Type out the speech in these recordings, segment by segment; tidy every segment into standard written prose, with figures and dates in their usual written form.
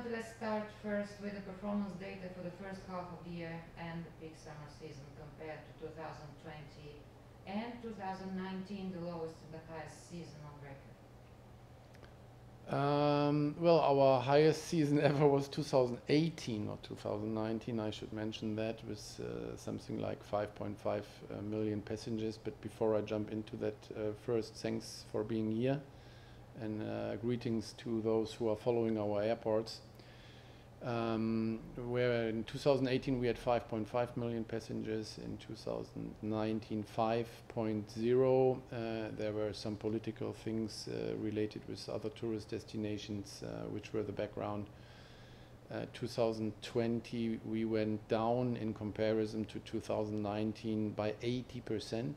Quante, let's start first with the performance data for the first half of the year and the peak summer season compared to 2020 and 2019, the lowest and the highest season on record. Well, our highest season ever was 2018, not 2019. I should mention that, with something like 5.5 million passengers. But before I jump into that, first, thanks for being here, and greetings to those who are following our airports. Where in 2018 we had 5.5 million passengers, in 2019 5.0. There were some political things related with other tourist destinations which were the background. 2020 we went down in comparison to 2019 by 80%.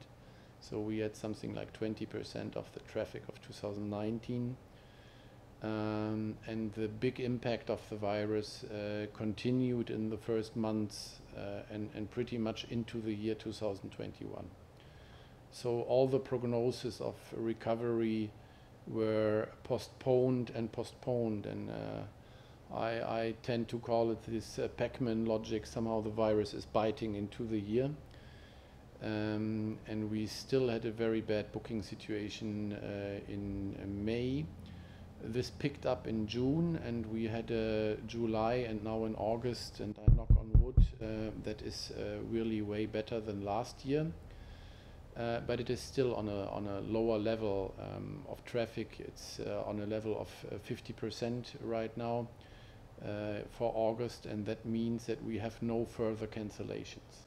So we had something like 20% of the traffic of 2019. And the big impact of the virus continued in the first months and pretty much into the year 2021. So all the prognosis of recovery were postponed and postponed, and I tend to call it this Pac-Man logic. Somehow the virus is biting into the year. And we still had a very bad booking situation in May. This picked up in June, and we had July and now in August, and I knock on wood, that is really way better than last year. But it is still on a lower level of traffic. It's on a level of 50% right now for August, and that means that we have no further cancellations.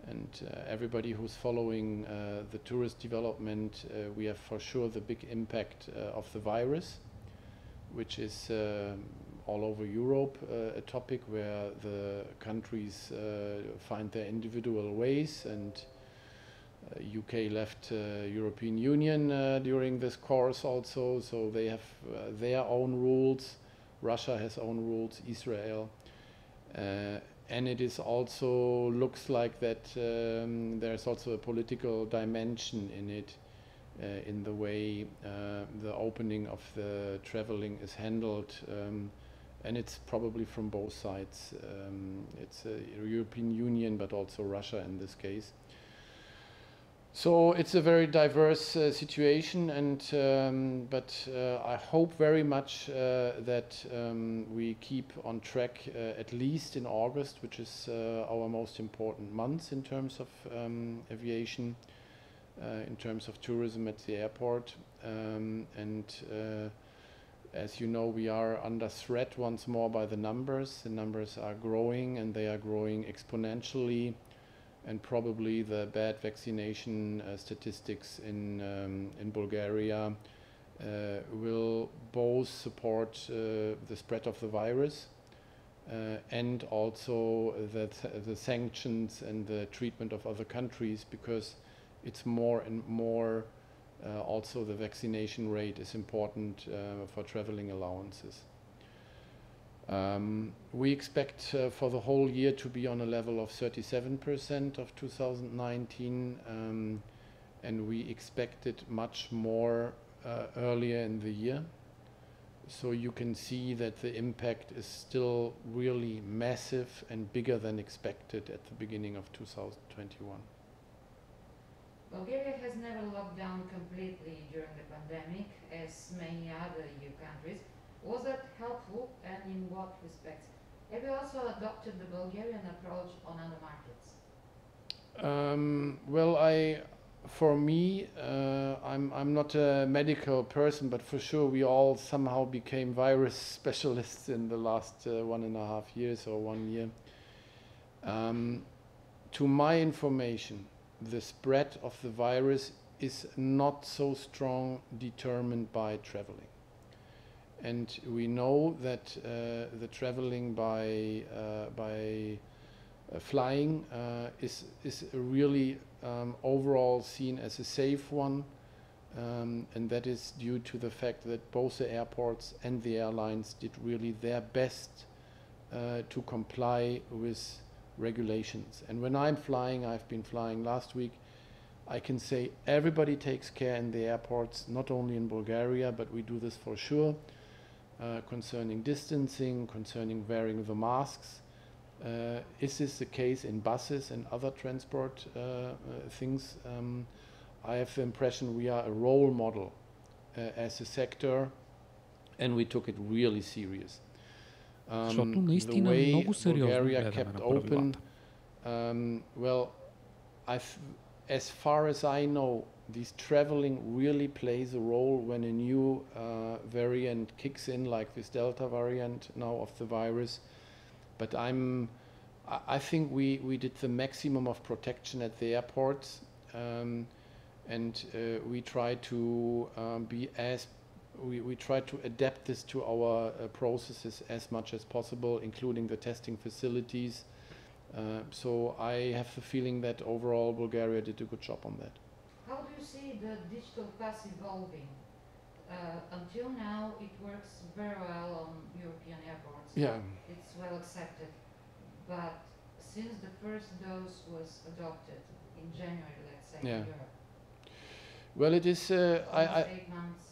And everybody who's following the tourist development, we have for sure the big impact of the virus, which is all over Europe a topic where the countries find their individual ways, and UK left European Union during this course also, so they have their own rules. Russia has own rules, Israel. And it is also looks like that there's also a political dimension in it, in the way the opening of the traveling is handled, and it's probably from both sides. It's a European Union, but also Russia in this case. So it's a very diverse situation, and but I hope very much that we keep on track at least in August, which is our most important month in terms of aviation, in terms of tourism at the airport. As you know, we are under threat once more by the numbers. The numbers are growing, and they are growing exponentially. And probably the bad vaccination statistics in Bulgaria will both support the spread of the virus and also the sanctions and the treatment of other countries, because it's more and more also the vaccination rate is important for traveling allowances. We expect for the whole year to be on a level of 37% of 2019, and we expected much more earlier in the year. So you can see that the impact is still really massive and bigger than expected at the beginning of 2021. Bulgaria has never locked down completely during the pandemic, as many other EU countries. Was that helpful, and in what respects? Have you also adopted the Bulgarian approach on other markets? Well, for me, I'm not a medical person, but for sure we all somehow became virus specialists in the last 1.5 years or 1 year. To my information, the spread of the virus is not so strong determined by traveling. And we know that the traveling by flying is really overall seen as a safe one, and that is due to the fact that both the airports and the airlines did really their best to comply with regulations. And when I'm flying, I've been flying last week, I can say everybody takes care in the airports, not only in Bulgaria, but we do this for sure. concerning distancing, concerning wearing the masks. Is this the case in buses and other transport things? I have the impression we are a role model as a sector, and we took it really serious. Защото The наистина way много сериозно Bulgaria гледаме kept на open, правилата. well, as far as I know, these traveling really plays a role when a new variant kicks in, like this Delta variant now of the virus. But I think we did the maximum of protection at the airports, and we try to we try to adapt this to our processes as much as possible, including the testing facilities. So I have the feeling that overall Bulgaria did a good job on that. How do you see the digital pass evolving? Until now, it works very well on European airports. Yeah. It's well accepted. But since the first dose was adopted in January, let's say, Yeah. in Europe, Well, it is. almost 8 months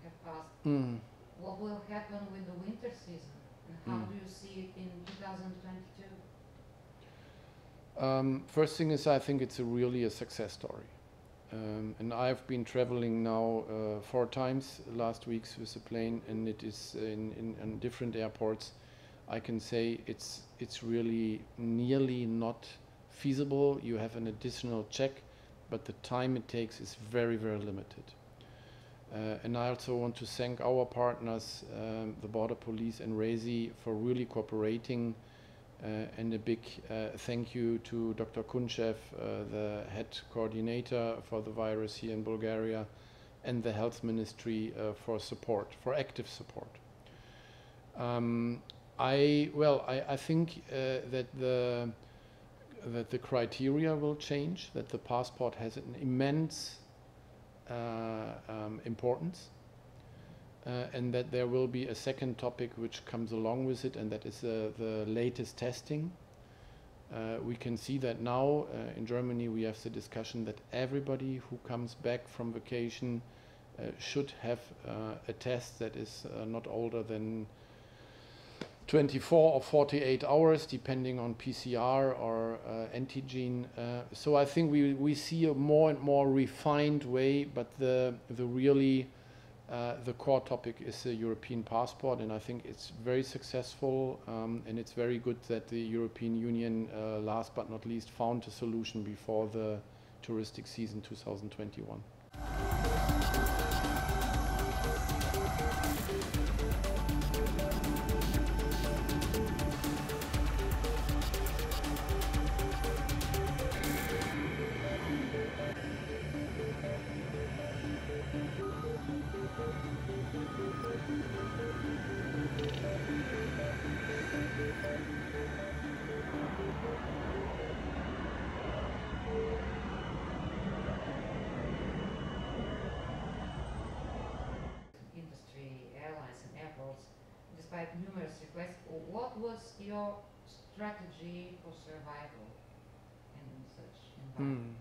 have passed. Mm. What will happen with the winter season? And how do you see it in 2022? First thing is, I think it's really a success story. And I've been traveling now 4 times last weeks with a plane, and it is in different airports. I can say it's really nearly not feasible. You have an additional check, but the time it takes is very, very limited. And I also want to thank our partners, the Border Police and RESI, for really cooperating. And a big thank you to Dr. Kunchev, the head coordinator for the virus here in Bulgaria, and the Health Ministry for support, for active support. I think that the criteria will change, that the passport has an immense importance. And that there will be a second topic which comes along with it, and that is the latest testing. We can see that now in Germany we have the discussion that everybody who comes back from vacation should have a test that is not older than 24 or 48 hours, depending on PCR or antigen. So I think we see a more and more refined way, but the really the core topic is the European passport, and I think it's very successful, and it's very good that the European Union, last but not least, found a solution before the touristic season 2021. Despite numerous requests, what was your strategy for survival in such environment?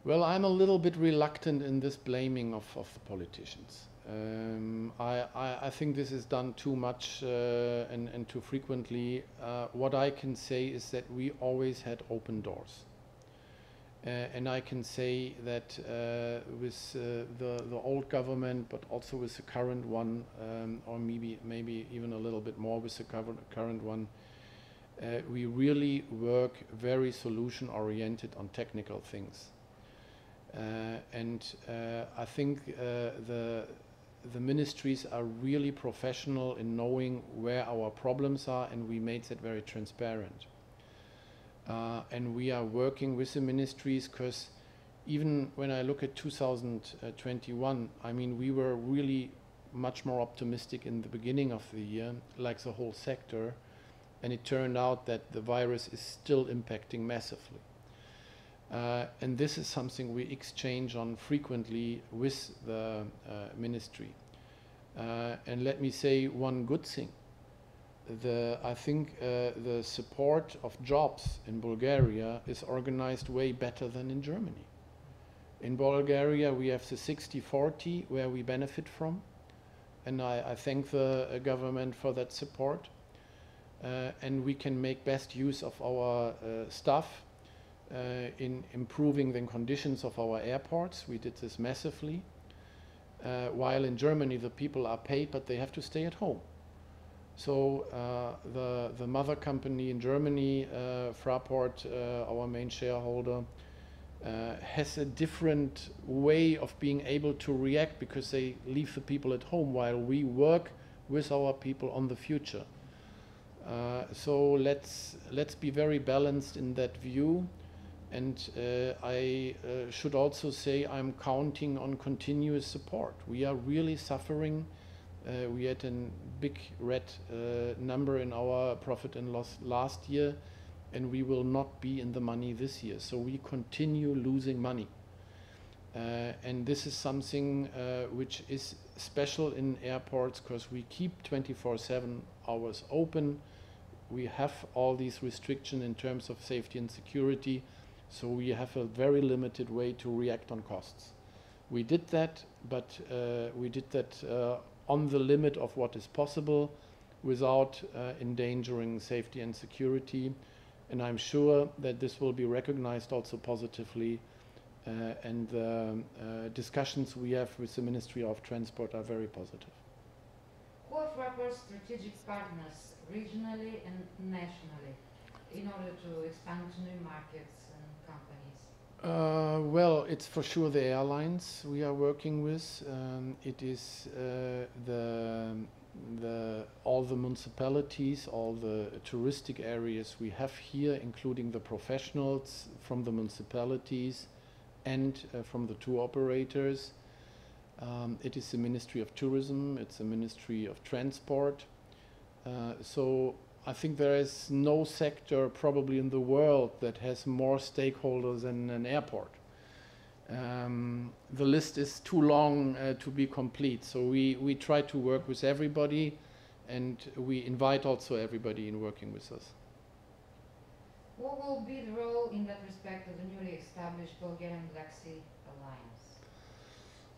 Well, I'm a little bit reluctant in this blaming of the politicians. I think this is done too much and too frequently. What I can say is that we always had open doors. And I can say that with the old government, but also with the current one, or maybe even a little bit more with the current one, we really work very solution-oriented on technical things. And I think the ministries are really professional in knowing where our problems are, and we made that very transparent. And we are working with the ministries, because even when I look at 2021, I mean, we were really much more optimistic in the beginning of the year, like the whole sector, and it turned out that the virus is still impacting massively. And this is something we exchange on frequently with the ministry. And let me say one good thing. I think the support of jobs in Bulgaria is organized way better than in Germany. In Bulgaria, we have the 60-40 where we benefit from, and I thank the government for that support. And we can make best use of our staff in improving the conditions of our airports. We did this massively. While in Germany, the people are paid, but they have to stay at home. So the mother company in Germany, Fraport, our main shareholder, has a different way of being able to react because they leave the people at home while we work with our people on the future. So let's be very balanced in that view. And I should also say I'm counting on continuous support. We are really suffering. We had a big red number in our profit and loss last year, and we will not be in the money this year. So we continue losing money. And this is something which is special in airports because we keep 24/7 hours open. We have all these restrictions in terms of safety and security. So we have a very limited way to react on costs. We did that, but we did that on the limit of what is possible without endangering safety and security. And I'm sure that this will be recognized also positively. And the discussions we have with the Ministry of Transport are very positive. Who are Fraport's strategic partners, regionally and nationally, in order to expand to new markets and companies? Well, it's for sure the airlines we are working with. It is all the municipalities, all the touristic areas we have here, including the professionals from the municipalities and from the tour operators. It is the Ministry of Tourism, it's the Ministry of Transport. So I think there is no sector probably in the world that has more stakeholders than an airport. The list is too long to be complete, so we try to work with everybody, and we invite also everybody in working with us. What will be the role in that respect of the newly established Bulgarian Black Sea Alliance?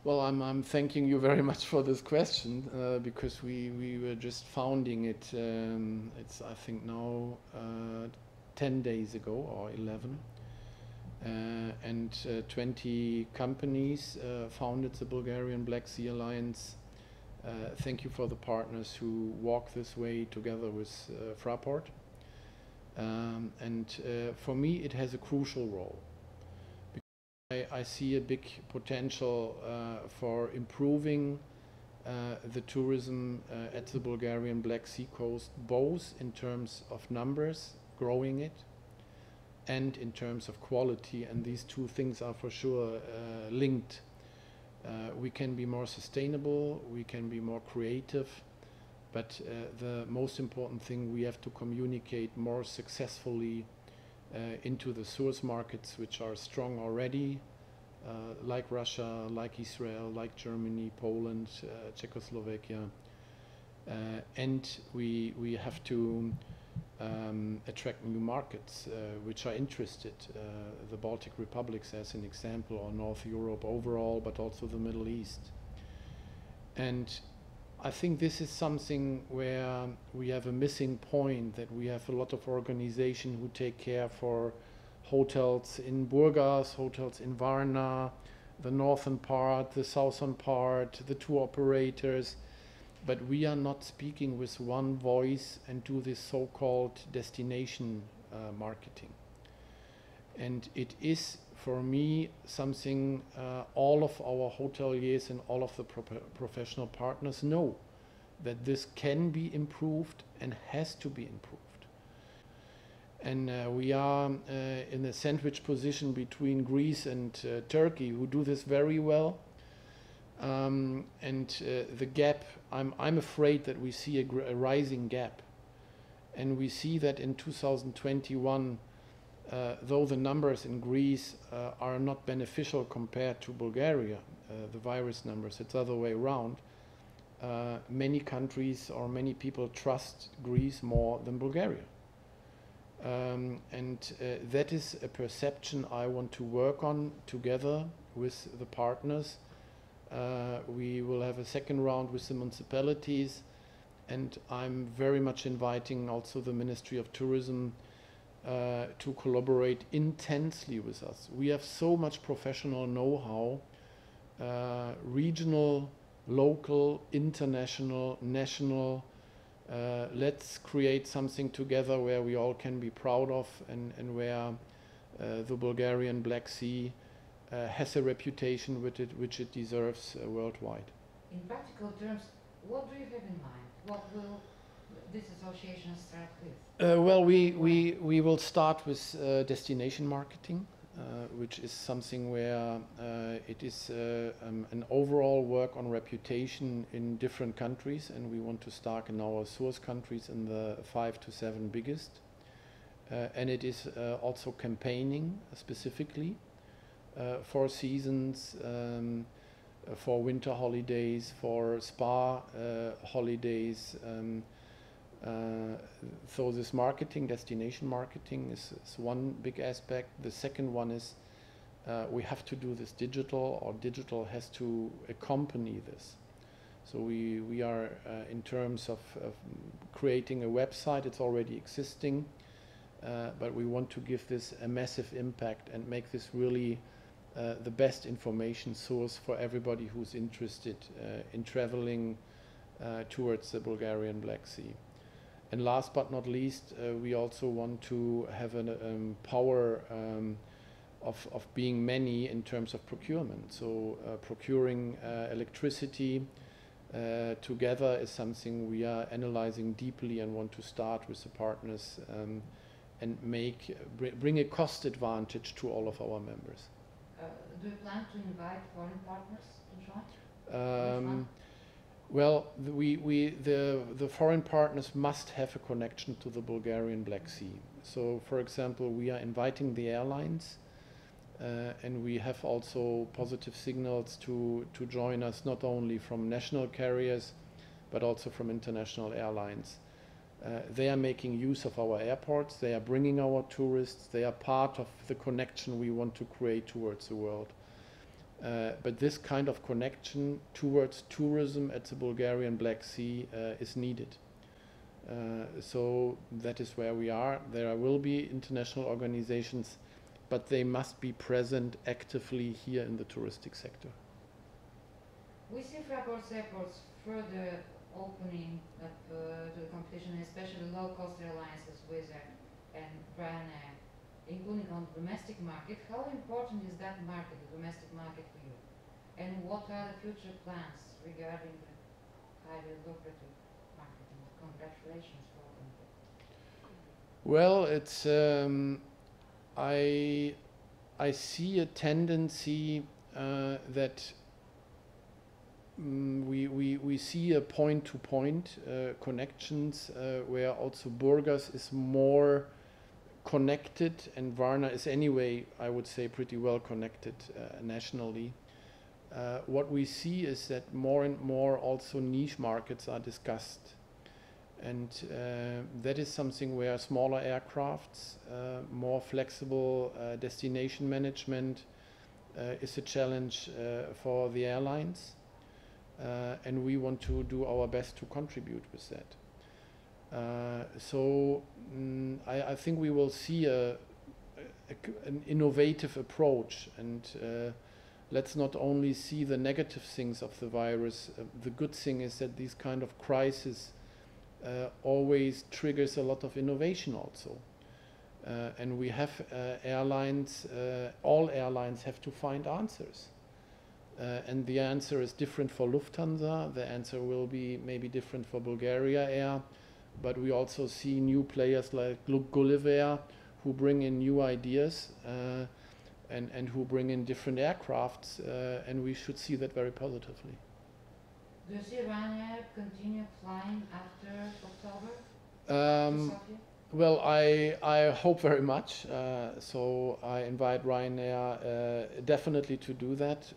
Well, I'm thanking you very much for this question because we were just founding it. It's I think now 10 days ago or 11, and 20 companies founded the Bulgarian Black Sea Alliance. Thank you for the partners who walk this way together with Fraport. And for me, it has a crucial role. I see a big potential for improving the tourism at the Bulgarian Black Sea coast, both in terms of numbers, growing it, and in terms of quality. And these two things are for sure linked. We can be more sustainable, we can be more creative, but the most important thing, we have to communicate more successfully into the source markets which are strong already, like Russia, like Israel, like Germany, Poland, Czechoslovakia. And we have to attract new markets which are interested. The Baltic republics as an example, or North Europe overall, but also the Middle East. And I think this is something where we have a missing point, that we have a lot of organizations who take care for hotels in Burgas, hotels in Varna, the northern part, the southern part, the tour operators, but we are not speaking with one voice and do this so-called destination marketing. And it is, for me, something all of our hoteliers and all of the professional partners know, that this can be improved and has to be improved. And we are in a sandwich position between Greece and Turkey, who do this very well. And the gap, I'm afraid that we see a rising gap. And we see that in 2021, though the numbers in Greece are not beneficial compared to Bulgaria, the virus numbers, it's the other way around. Many countries or many people trust Greece more than Bulgaria. And that is a perception I want to work on together with the partners. We will have a second round with the municipalities, and I'm very much inviting also the Ministry of Tourism to collaborate intensely with us. We have so much professional know-how, regional, local, international, national. Let's create something together where we all can be proud of, and where the Bulgarian Black Sea has a reputation which it deserves worldwide. In practical terms, what do you have in mind? What will this association start with? Well, we will start with destination marketing, which is something where it is an overall work on reputation in different countries, and we want to start in our source countries, in the 5 to 7 biggest. And it is also campaigning specifically for seasons, for winter holidays, for spa holidays. So this marketing, destination marketing is one big aspect. The second one is we have to do this digital, or digital has to accompany this. So we are in terms of creating a website. It's already existing, but we want to give this a massive impact and make this really the best information source for everybody who's interested in traveling towards the Bulgarian Black Sea. And last but not least, we also want to have a power of being many in terms of procurement. So procuring electricity together is something we are analyzing deeply, and want to start with the partners and bring a cost advantage to all of our members. Do you plan to invite foreign partners to join? Well, the foreign partners must have a connection to the Bulgarian Black Sea. So, for example, we are inviting the airlines, and we have also positive signals to join us, not only from national carriers, but also from international airlines. They are making use of our airports, they are bringing our tourists, they are part of the connection we want to create towards the world. But this kind of connection towards tourism at the Bulgarian Black Sea is needed. So that is where we are. There will be international organizations, but they must be present actively here in the touristic sector. We see Fraport's airports further opening up to the competition, especially low-cost airlines as Wizz Air and Ryanair, including on the domestic market. How important is that market, the domestic market, for you? And what are the future plans regarding the highly lucrative market? And congratulations for them. Well, it's I see a tendency that we see a point-to-point connections where also Burgas is more connected, and Varna is anyway, I would say, pretty well connected nationally. What we see is that more and more also niche markets are discussed, and that is something where smaller aircrafts, more flexible destination management is a challenge for the airlines. And we want to do our best to contribute with that. I think we will see an innovative approach, and let's not only see the negative things of the virus. The good thing is that these kind of crises always triggers a lot of innovation also. And we have airlines, all airlines have to find answers. And the answer is different for Lufthansa, the answer will be maybe different for Bulgaria Air, but we also see new players like Gulliver who bring in new ideas and who bring in different aircrafts, and we should see that very positively. Do you see Ryanair continue flying after October to Sofia? Well, I hope very much. So I invite Ryanair definitely to do that.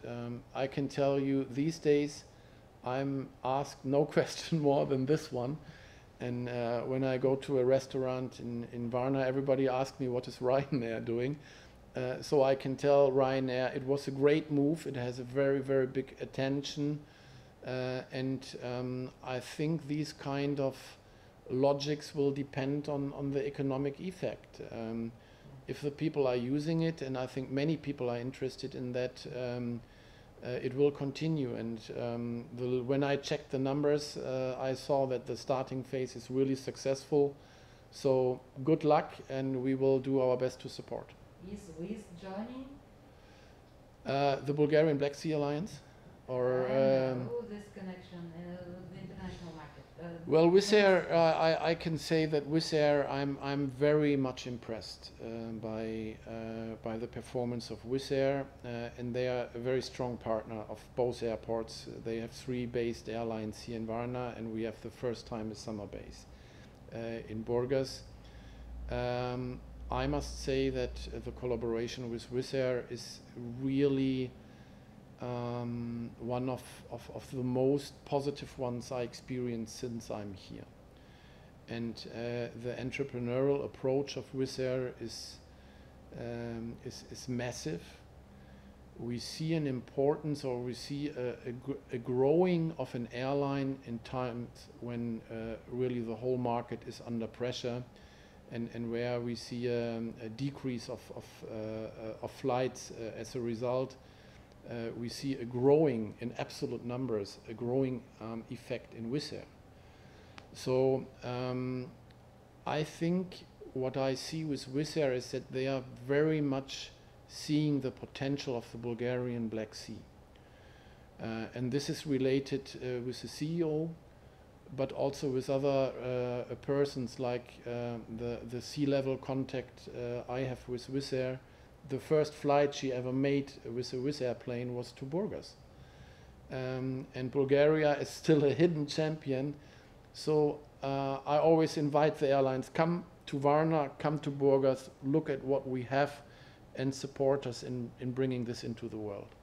I can tell you these days I'm asked no question more than this one. And when I go to a restaurant in Varna, everybody asks me what is Ryanair doing. So I can tell Ryanair it was a great move. It has a very, very big attention. I think these kind of logics will depend on the economic effect. If the people are using it, and I think many people are interested in that, it will continue. And when I checked the numbers, I saw that the starting phase is really successful. So good luck, and we will do our best to support. Is Wizz joining? The Bulgarian Black Sea Alliance? Or this connection with the international market? Well, Wizz Air, I can say that Wizz Air, I'm very much impressed by the performance of Wizz Air, and they are a very strong partner of both airports. They have 3 based airlines here in Varna, and we have the first time a summer base in Burgas. I must say that the collaboration with Wizz Air is really one of the most positive ones I experienced since I'm here. And the entrepreneurial approach of Wizz Air is massive. We see an importance, or we see a growing of an airline in times when really the whole market is under pressure, and where we see a decrease of flights as a result. We see a growing, in absolute numbers, a growing effect in Wizz Air. So I think what I see with Wizz Air is that they are very much seeing the potential of the Bulgarian Black Sea. And this is related with the CEO, but also with other persons, like the sea-level contact I have with Wizz Air. The first flight she ever made with a Wizz Air plane was to Burgas. And Bulgaria is still a hidden champion. So I always invite the airlines, come to Varna, come to Burgas, look at what we have, and support us in bringing this into the world.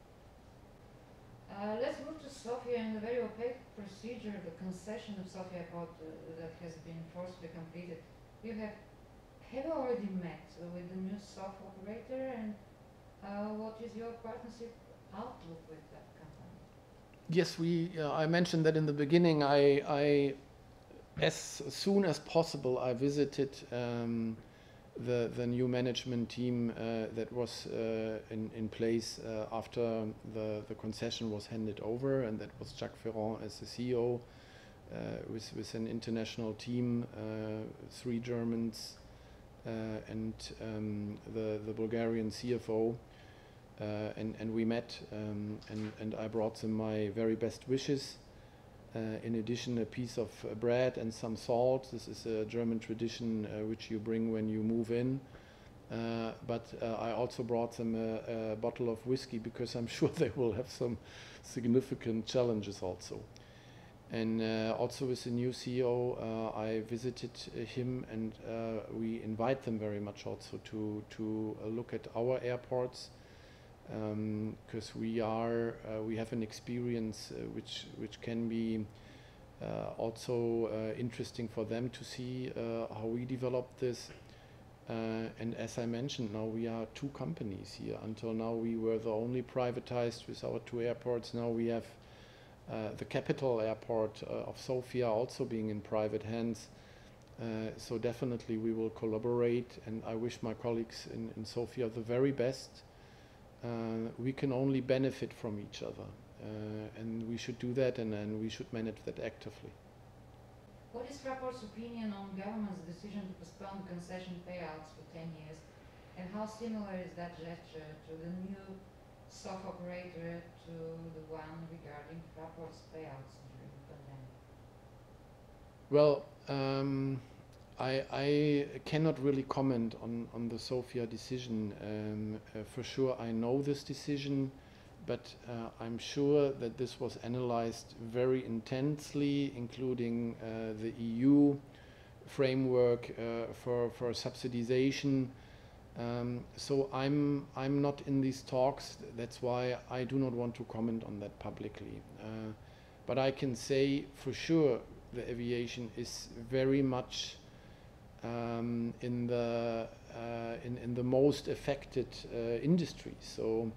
Let's move to Sofia and the very opaque procedure, the concession of Sofia Airport that has been forcibly completed. Have you already met with the new SOF operator, and what is your partnership outlook with that company? Yes, I mentioned that in the beginning. As soon as possible, I visited the new management team that was in place after the concession was handed over, and that was Jacques Ferrand as the CEO, with an international team, 3 Germans, and the Bulgarian CFO, and we met, and I brought them my very best wishes. In addition, a piece of bread and some salt. This is a German tradition which you bring when you move in. But I also brought them a bottle of whiskey, because I'm sure they will have some significant challenges also. And also with the new CEO, I visited him, and we invite them very much also to look at our airports, because we have an experience which can be also interesting for them to see how we develop this. And as I mentioned, now we are 2 companies here. Until now we were the only privatized with our 2 airports. Now we have the capital airport of Sofia also being in private hands. So definitely we will collaborate, and I wish my colleagues in Sofia the very best. We can only benefit from each other, and we should do that, and we should manage that actively. What is Fraport's opinion on government's decision to postpone concession payouts for 10 years, and how similar is that gesture to the new SOF operator to the one regarding Fraport's payouts during the pandemic? Well, I cannot really comment on the Sofia decision. For sure I know this decision, but I'm sure that this was analyzed very intensely, including the EU framework for subsidization. So I'm not in these talks. That's why I do not want to comment on that publicly. But I can say for sure the aviation is very much in the in the most affected industries. So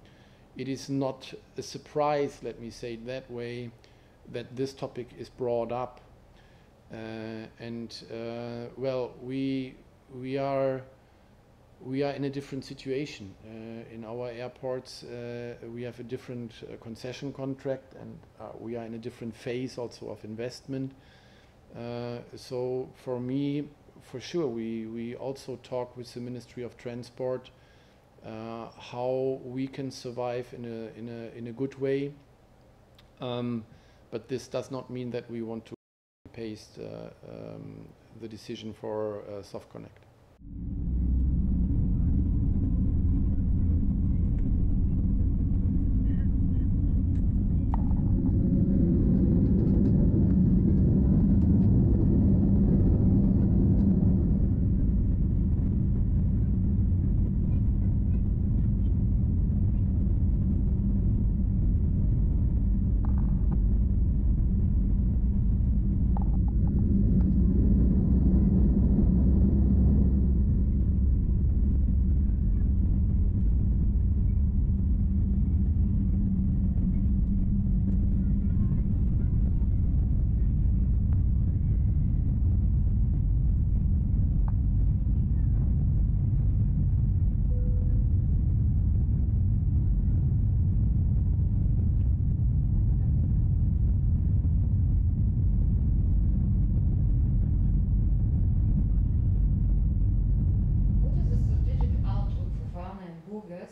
it is not a surprise, let me say it that way, that this topic is brought up. Well, we are in a different situation. In our airports, we have a different concession contract, and we are in a different phase also of investment. So for me, for sure, we also talk with the Ministry of Transport how we can survive in a good way. But this does not mean that we want to paste the decision for Soft Connect.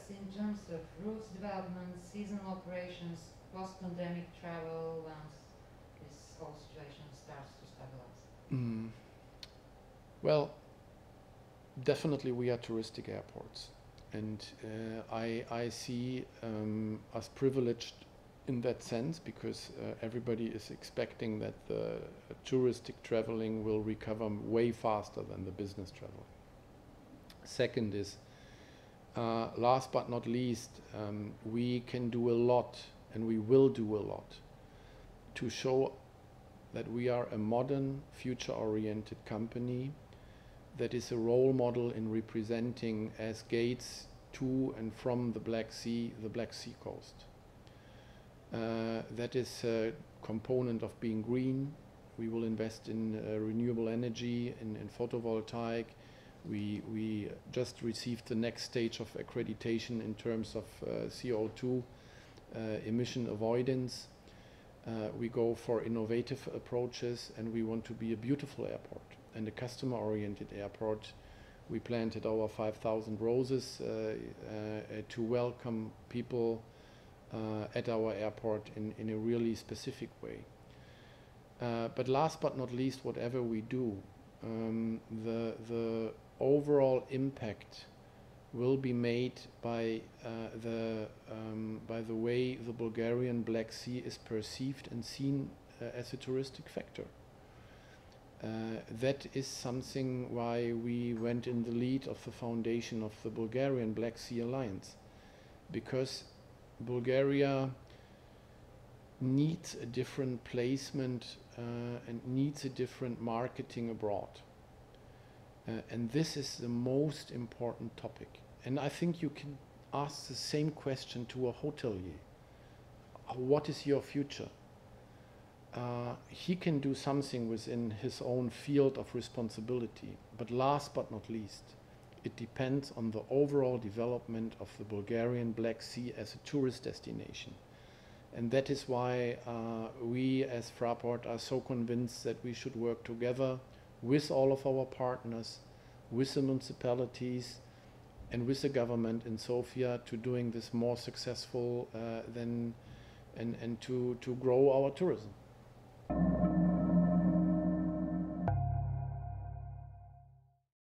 In terms of routes development, seasonal operations, post-pandemic travel, once this whole situation starts to stabilize? Well, definitely we are touristic airports, and I see us privileged in that sense, because everybody is expecting that the touristic traveling will recover way faster than the business travel. Second is, last but not least, we can do a lot, and we will do a lot to show that we are a modern, future-oriented company that is a role model in representing as gates to and from the Black Sea coast. That is a component of being green. We will invest in renewable energy, in photovoltaic. We just received the next stage of accreditation in terms of CO2 emission avoidance. We go for innovative approaches, and we want to be a beautiful airport and a customer-oriented airport. We planted our 5,000 roses to welcome people at our airport in a really specific way. But last but not least, whatever we do, the overall impact will be made by the way the Bulgarian Black Sea is perceived and seen as a touristic factor. That is something why we went in the lead of the foundation of the Bulgarian Black Sea Alliance, because Bulgaria needs a different placement and needs a different marketing abroad. And this is the most important topic. And I think you can ask the same question to a hotelier. What is your future? He can do something within his own field of responsibility. But last but not least, it depends on the overall development of the Bulgarian Black Sea as a tourist destination. And that is why we as Fraport are so convinced that we should work together with all of our partners, with the municipalities, and with the government in Sofia to doing this more successful and to grow our tourism.